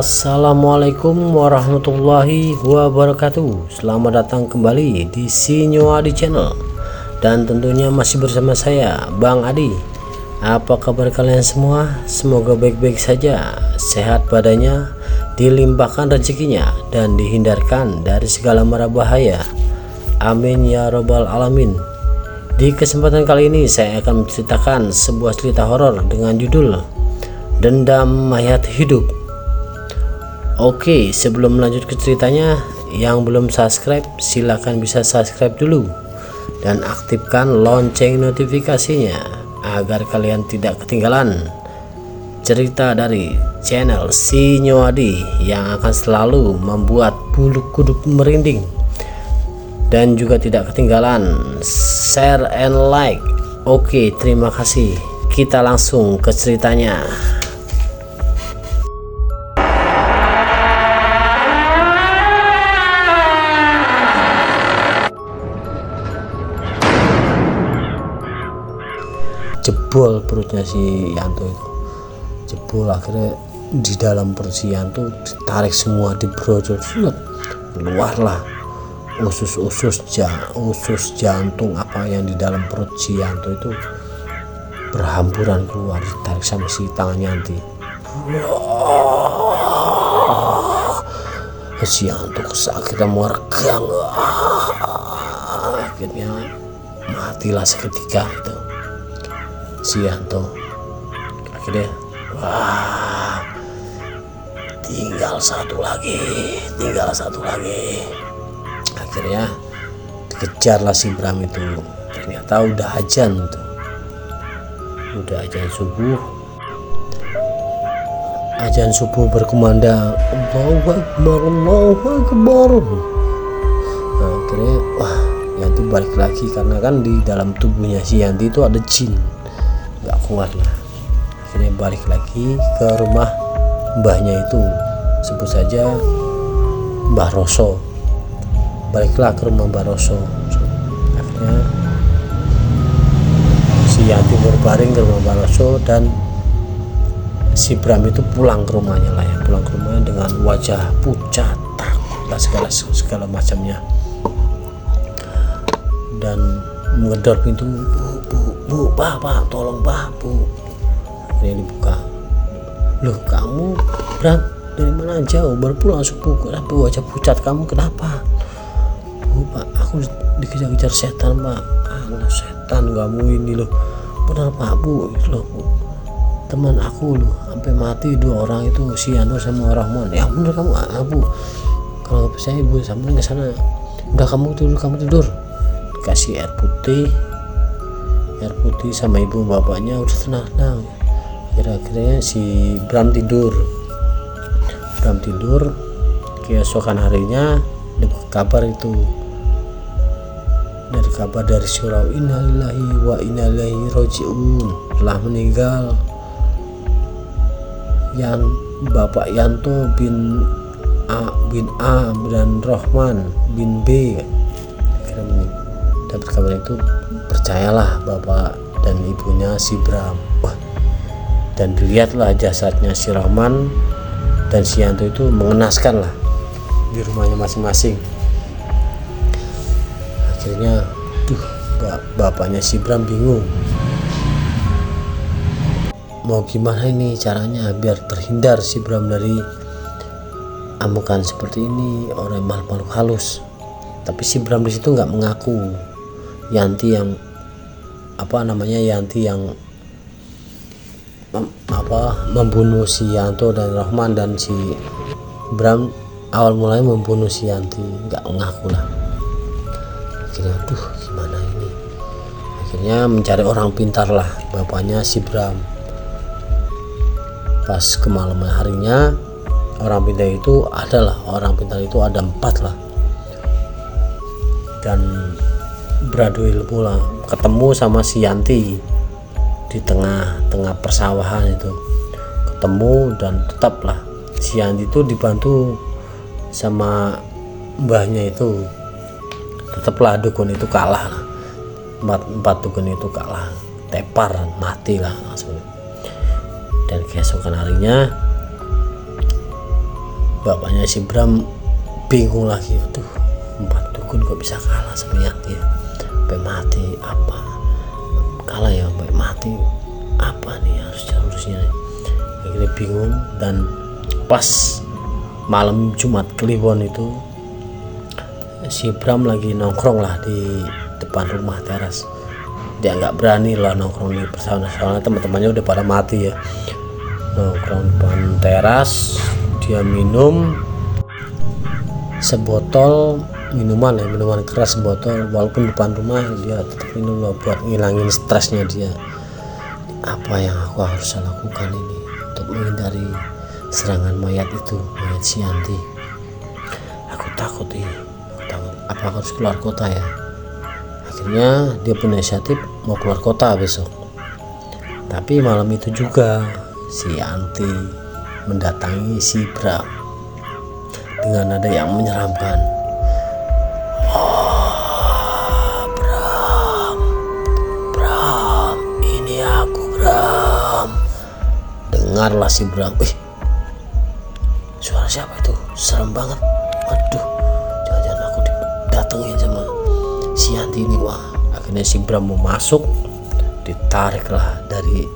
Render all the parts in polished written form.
Assalamualaikum warahmatullahi wabarakatuh. Selamat datang kembali di Si Nyoadi Channel, dan tentunya masih bersama saya Bang Adi. Apa kabar kalian semua? Semoga baik-baik saja, sehat badannya, dilimpahkan rezekinya, dan dihindarkan dari segala mara bahaya. Amin ya robbal alamin. Di kesempatan kali ini saya akan menceritakan sebuah cerita horor dengan judul Dendam Mayat Hidup. Oke, sebelum lanjut ke ceritanya, yang belum subscribe silahkan bisa subscribe dulu dan aktifkan lonceng notifikasinya agar kalian tidak ketinggalan cerita dari channel Si Nyoadi yang akan selalu membuat bulu kuduk merinding, dan juga tidak ketinggalan share and like. Oke, terima kasih. Kita langsung ke ceritanya. Jebol perutnya si Yanto itu, jebol. Akhirnya di dalam perut si Yanto ditarik semua, dibrojol, keluarlah usus jantung apa yang di dalam perut si Yanto itu berhamburan keluar, ditarik sama si tangan Yanti. Si Yanto kesakitan meregang, akhirnya matilah seketika itu si Yanto. Akhirnya tinggal satu lagi. Akhirnya dikejarlah si Bram itu. Ternyata udah azan itu, udah azan subuh berkumandang, Allahu Akbar. Nah, akhirnya Yanti balik lagi, karena kan di dalam tubuhnya si Yanti itu ada jin, nggak kuat lah. Akhirnya balik lagi ke rumah mbahnya itu, sebut saja Mbah Roso. Baliklah ke rumah Mbah Roso. Akhirnya si Yanti berbaring ke rumah Mbah Roso, dan si Bram itu pulang ke rumahnya dengan wajah pucat, takut lah segala macamnya, dan menggedor pintu. Bu, Pak, tolong Bu. Ini dibuka. Loh, kamu Bram dari mana aja? Baru pulang subuh, kenapa wajah pucat kamu, kenapa? Bu, Pak, aku dikejar-kejar setan, Pak. Setan kamu ini loh. Benar Pak, Bu, itu loh, Bu. Teman aku loh, sampai mati 2 orang itu, si Yanur sama Rahman. Ya bener kamu, Bu. Kalau nggak percaya Ibu samperin ke sana. Udah kamu tidur. Kasih air putih sama ibu bapaknya, udah tenang. Akhirnya si Bram tidur. Keesokan harinya dapat kabar itu, dari kabar dari surau, innalillahi wa inna ilaihi rajiun, telah meninggal yang Bapak Yanto bin A dan Rahman bin B. Akhirnya dapat kabar itu, percayalah bapak dan ibunya si Bram. Dan dilihatlah jasadnya si Rahman dan si Yanto itu mengenaskan lah di rumahnya masing-masing. Akhirnya bapaknya si Bram bingung, mau gimana ini caranya biar terhindar si Bram dari amukan seperti ini, orang makhluk halus. Tapi si Bram di situ nggak mengaku Yanti yang Yanti yang membunuh si Yanto dan Rohman, dan si Bram awal mulanya membunuh si Yanti, nggak ngaku lah. Akhirnya gimana ini, akhirnya mencari orang pintar lah, bapaknya si Bram. Pas kemalaman harinya, orang pintar itu ada 4 lah, dan Braduil pula ketemu sama si Yanti di tengah persawahan itu, ketemu, dan tetaplah si Yanti itu dibantu sama mbahnya itu, tetaplah dukun itu kalah lah, empat dukun itu kalah, tepar, mati lah langsung. Dan keesokan harinya bapaknya si Bram bingung lagi, 4 dukun kok bisa kalah sama Yanti ya, sampai mati, apa kalah ya sampai mati, apa nih harusnya nih. Akhirnya bingung, dan pas malam Jumat Kliwon itu si Bram lagi nongkrong lah di depan rumah teras. Dia nggak berani lah nongkrong di persawahan, soalnya teman-temannya udah pada mati ya. Nongkrong depan teras, dia minum sebotol minuman keras sebotol, walaupun depan rumah dia tetap minum lah buat ngilangin stresnya dia. Apa yang aku harus lakukan ini untuk menghindari serangan mayat si Yanti? Aku takut apa harus keluar kota ya. Akhirnya dia punya inisiatif mau keluar kota besok. Tapi malam itu juga si Yanti mendatangi si Bram dengan nada yang menyeramkan. Bram, ini aku, Bram. Dengarlah si Bram, suara siapa itu? Serem banget. Aduh, jangan-jangan aku didatengin sama si Yanti ini. Wah, akhirnya si Bram mau masuk, ditariklah dari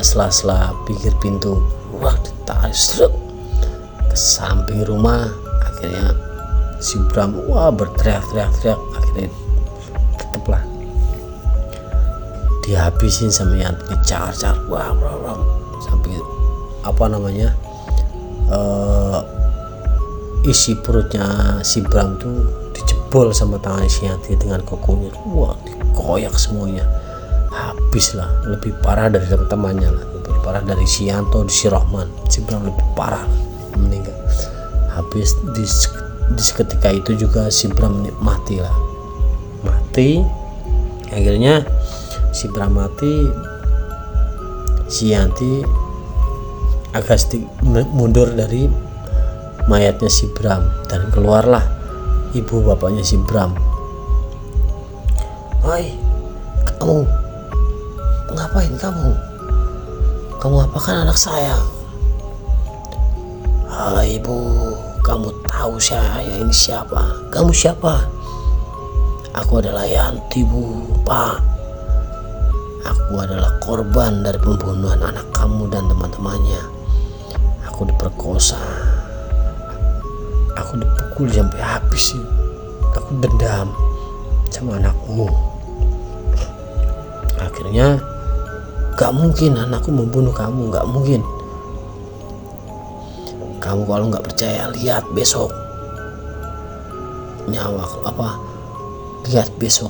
sela-sela pinggir pintu. Wah, ditarik ke samping rumah. Akhirnya si Bram berteriak-teriak, akhirnya tetaplah dihabisin sama Yanti, dicar-car, sampai isi perutnya si Bram tuh dijebol sama tangan si Yanti dengan kukunya. Dikoyak semuanya, habis lah. Lebih parah dari teman-temannya lah, lebih parah dari si Yanto, si Rohman. Si Bram lebih parah lah, meninggal. Habis di seketika itu juga si Bram mati. Akhirnya si Bram mati, si Yanti agak sedikit mundur dari mayatnya si Bram, dan keluarlah ibu bapaknya si Bram. "Woi, kamu ngapain kamu? Kamu apakan anak saya?" "Hai ibu, kamu tahu saya ini siapa? Kamu siapa?" "Aku adalah Yanti, Bu, Pak. Aku adalah korban dari pembunuhan anak kamu dan teman-temannya. Aku diperkosa, aku dipukul sampai habis. Aku dendam sama anakmu. Akhirnya gak mungkin anakku membunuh kamu, gak mungkin. Kamu kalau gak percaya, lihat besok. Lihat besok.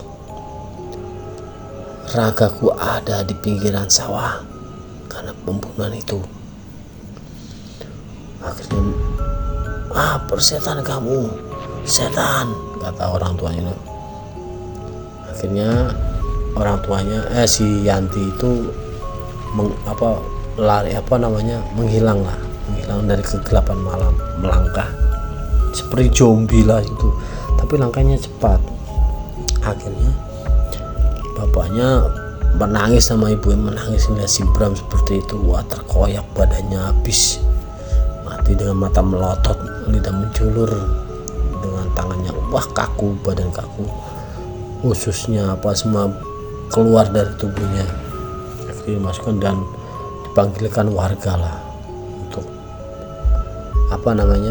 Ragaku ada di pinggiran sawah karena pembunuhan itu." Akhirnya, persetan kamu, setan, kata orang tuanya. Akhirnya orang tuanya si Yanti itu menghilang dari kegelapan malam, melangkah seperti zombie lah itu, tapi langkahnya cepat. Akhirnya bapaknya menangis sama ibu yang menangis melihat si Bram seperti itu. Terkoyak badannya, habis mati dengan mata melotot, lidah menjulur, dengan tangannya kaku, badan kaku, ususnya semua keluar dari tubuhnya. Akhirnya dimasukkan dan dipanggilkan warga lah untuk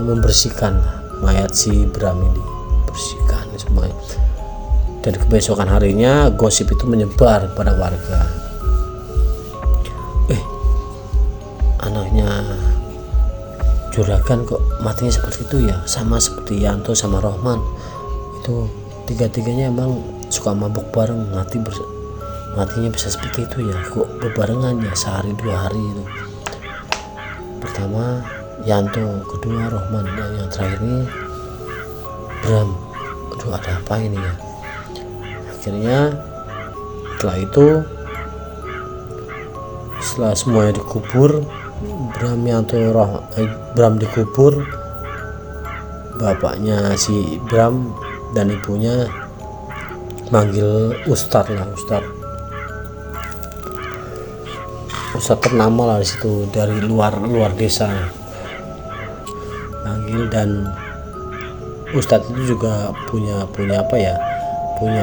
membersihkan mayat si Bram ini, bersihkan semuanya. Dan kebesokan harinya gosip itu menyebar pada warga. Anaknya juragan kok matinya seperti itu ya, sama seperti Yanto sama Rohman. Itu tiga-tiganya emang suka mabuk bareng, matinya bisa seperti itu ya, kok bebarengan ya, sehari 2 hari itu. Pertama Yanto, kedua Rohman, dan yang terakhir ini Bram. Aduh, ada apa ini ya? Akhirnya setelah semuanya dikubur, Bram dikubur, bapaknya si Bram dan ibunya manggil Ustadz ternama lah di situ, dari luar desa manggil. Dan Ustadz itu juga punya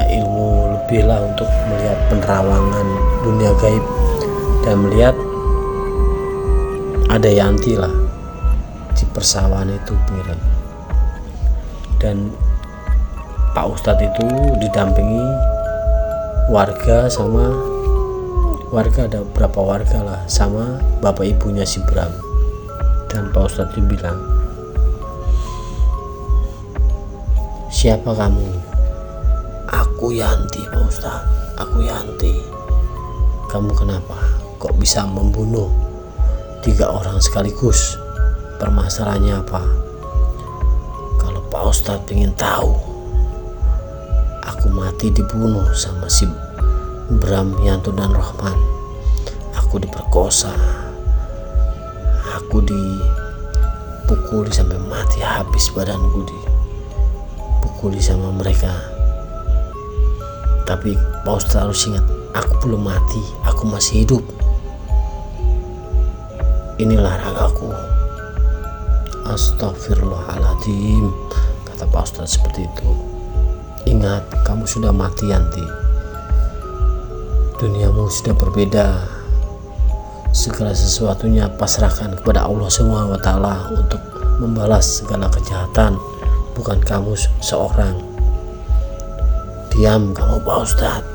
ilmu lebih lah untuk melihat penerawangan dunia gaib dan melihat ada Yanti lah di persawahan itu pinggirnya. Dan Pak Ustadz itu didampingi warga, ada berapa warga lah, sama bapak ibunya si Bram. Dan Pak Ustadz itu bilang, "Siapa kamu?" "Aku Yanti, Pak Ustadz, aku Yanti." "Kamu kenapa kok bisa membunuh 3 orang sekaligus? Permasalahannya apa?" "Kalau Pak Ustadz ingin tahu, aku mati dibunuh sama si Bram, Yanto dan Rohman. Aku diperkosa, aku dipukuli sampai mati, habis badanku dipukuli sama mereka. Tapi Pak Ustadz harus ingat, aku belum mati, aku masih hidup. Inilah ragaku." "Astagfirullahaladzim," kata Pak Ustadz seperti itu. "Ingat, kamu sudah mati Yanti. Duniamu sudah berbeda. Segala sesuatunya pasrahkan kepada Allah SWT untuk membalas segala kejahatan, bukan kamu seorang. Diam kamu Pak Ustadz,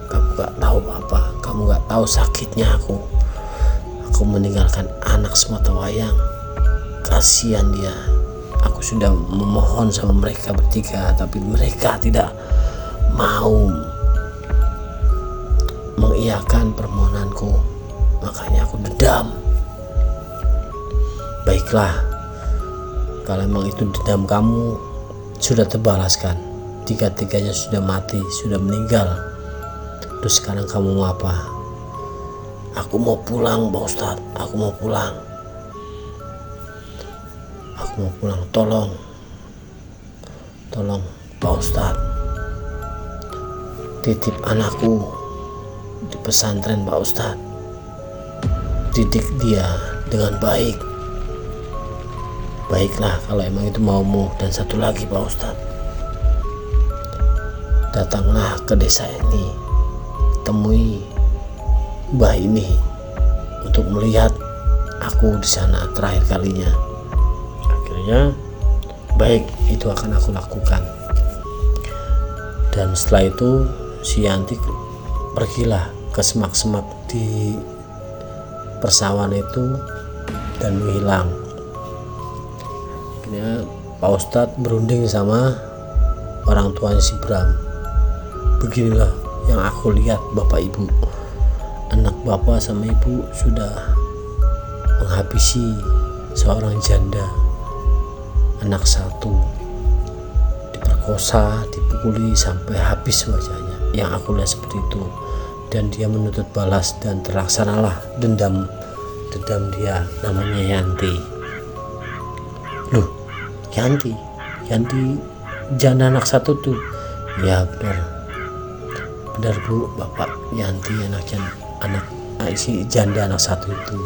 kamu gak tahu apa, kamu gak tahu sakitnya aku meninggalkan anak semata wayang. Kasihan dia. Aku sudah memohon sama mereka bertiga, tapi mereka tidak mau mengiyakan permohonanku. Makanya aku dendam." "Baiklah, kalau memang itu dendam kamu sudah terbalaskan. 3-tiganya sudah mati, sudah meninggal. Terus sekarang kamu mau apa?" "Aku mau pulang Pak Ustadz, aku mau pulang. Tolong Pak Ustadz, titip anakku di pesantren Pak Ustadz. Didik dia dengan baik." "Baiklah kalau emang itu maumu. Dan satu lagi Pak Ustadz, datanglah ke desa ini, temui Mbah ini untuk melihat aku di sana terakhir kalinya." Akhirnya, "Baik, itu akan aku lakukan." Dan setelah itu si Yanti pergilah ke semak-semak di persawahan itu dan menghilang. Akhirnya Pak Ustadz berunding sama orang tuanya si Bram. "Beginilah yang aku lihat Bapak Ibu. Anak Bapak sama Ibu sudah menghabisi seorang janda, anak satu, diperkosa, dipukuli sampai habis wajahnya. Yang aku lihat seperti itu. Dan dia menuntut balas dan terlaksanalah dendam dia, namanya Yanti." "Loh, Yanti janda anak satu tuh?" "Ya benar Bu, Bapak. Yanti anak si janda anak satu itu.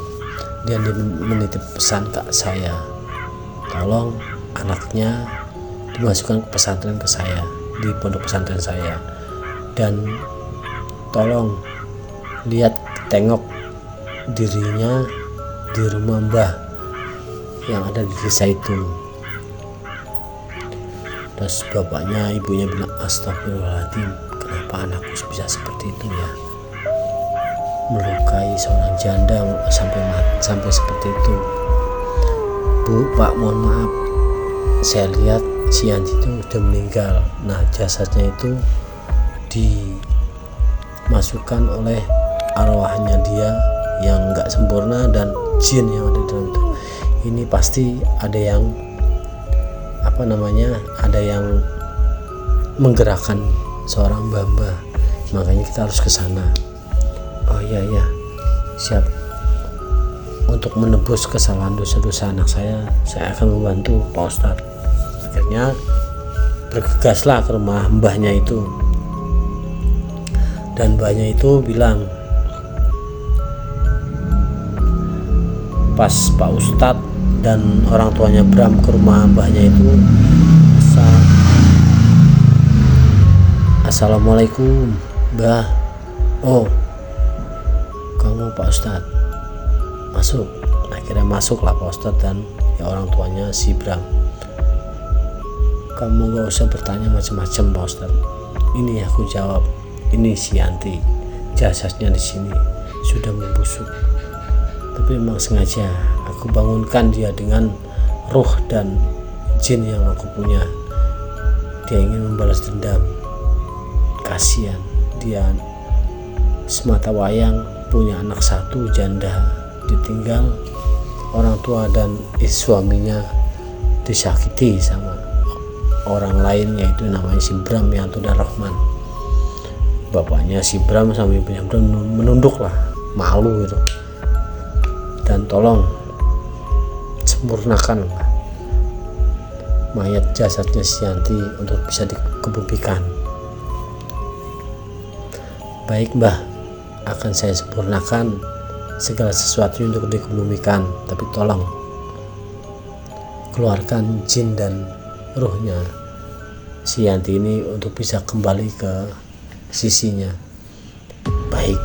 Dia menitip pesan ke saya, tolong anaknya dimasukkan ke pesantren ke saya, di pondok pesantren saya. Dan tolong tengok dirinya di rumah Mbah yang ada di desa itu." Terus bapaknya ibunya bilang, "Astagfirullahaladzim, kenapa anakku bisa seperti itu ya, melukai seorang janda sampai seperti itu. Bu, Pak, mohon maaf, saya lihat si Yanti itu udah meninggal. Nah, jasadnya itu dimasukkan oleh arwahnya dia yang nggak sempurna dan jin yang ada di dalam itu. Ini pasti ada yang ada yang menggerakkan seorang Mbah, makanya kita harus ke sana. Oh iya, siap. Untuk menebus kesalahan dosa-dosa anak saya akan membantu Pak Ustadz. Akhirnya bergegaslah ke rumah mbahnya itu, dan mbahnya itu bilang, pas Pak Ustadz dan orang tuanya Bram ke rumah mbahnya itu, Assalamualaikum Mbah. Oh, kamu Pak Ustadz, masuk. Akhirnya masuklah Pak Ustadz dan orang tuanya si Bram. Kamu gak usah bertanya macam-macam Pak Ustadz. Ini aku jawab, ini si Yanti, jasadnya di sini sudah membusuk. Tapi memang sengaja aku bangunkan dia dengan ruh dan jin yang aku punya. Dia ingin membalas dendam. Kasihan dia semata wayang punya anak satu janda, ditinggal orang tua dan suaminya disakiti sama orang lain, yaitu namanya si Bram Yanto dan Rahman. Bapaknya si Bram sama ibunya Bram menunduk lah, malu gitu. Dan tolong sempurnakan mayat jasadnya si Yanti untuk bisa dikebumikan. Baik Mbah, akan saya sempurnakan segala sesuatu untuk dikebumikan, tapi tolong keluarkan jin dan ruhnya si Yanti ini untuk bisa kembali ke sisinya. Baik,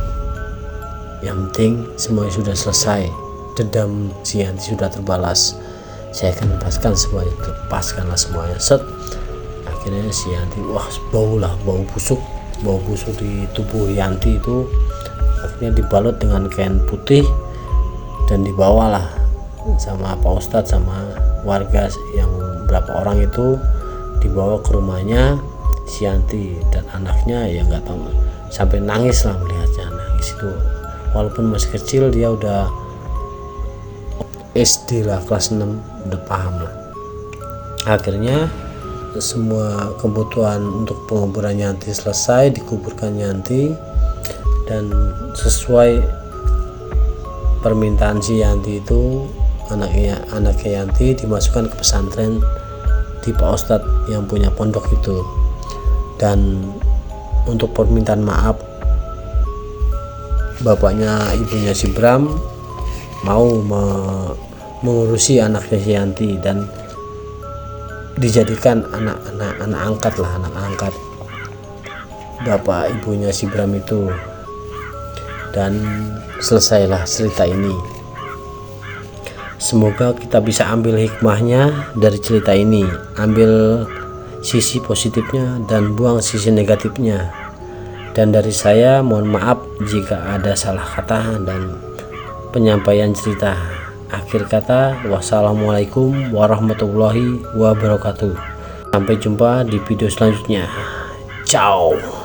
yang penting semuanya sudah selesai, dendam si Yanti sudah terbalas, saya akan lepaskanlah semuanya. Set, akhirnya si Yanti, bau busuk di tubuh Yanti itu akhirnya dibalut dengan kain putih dan dibawalah sama Pak Ustadz sama warga yang berapa orang itu, dibawa ke rumahnya si Yanti, dan anaknya ya nggak tahu sampai nangis lah, melihatnya nangis itu, walaupun masih kecil dia udah SD lah, kelas 6 udah paham lah. Akhirnya semua kebutuhan untuk penguburan Yanti selesai, dikuburkan Yanti, dan sesuai permintaan si Yanti itu anaknya Yanti dimasukkan ke pesantren di Pak Ustadz yang punya pondok itu. Dan untuk permintaan maaf, bapaknya ibunya si Bram mau mengurusi anaknya si Yanti dan dijadikan anak angkat bapak ibunya si Bram itu. Dan selesailah cerita ini. Semoga kita bisa ambil hikmahnya dari cerita ini, ambil sisi positifnya dan buang sisi negatifnya. Dan dari saya mohon maaf jika ada salah kata dan penyampaian cerita. Akhir kata, wassalamualaikum warahmatullahi wabarakatuh. Sampai jumpa di video selanjutnya. Ciao.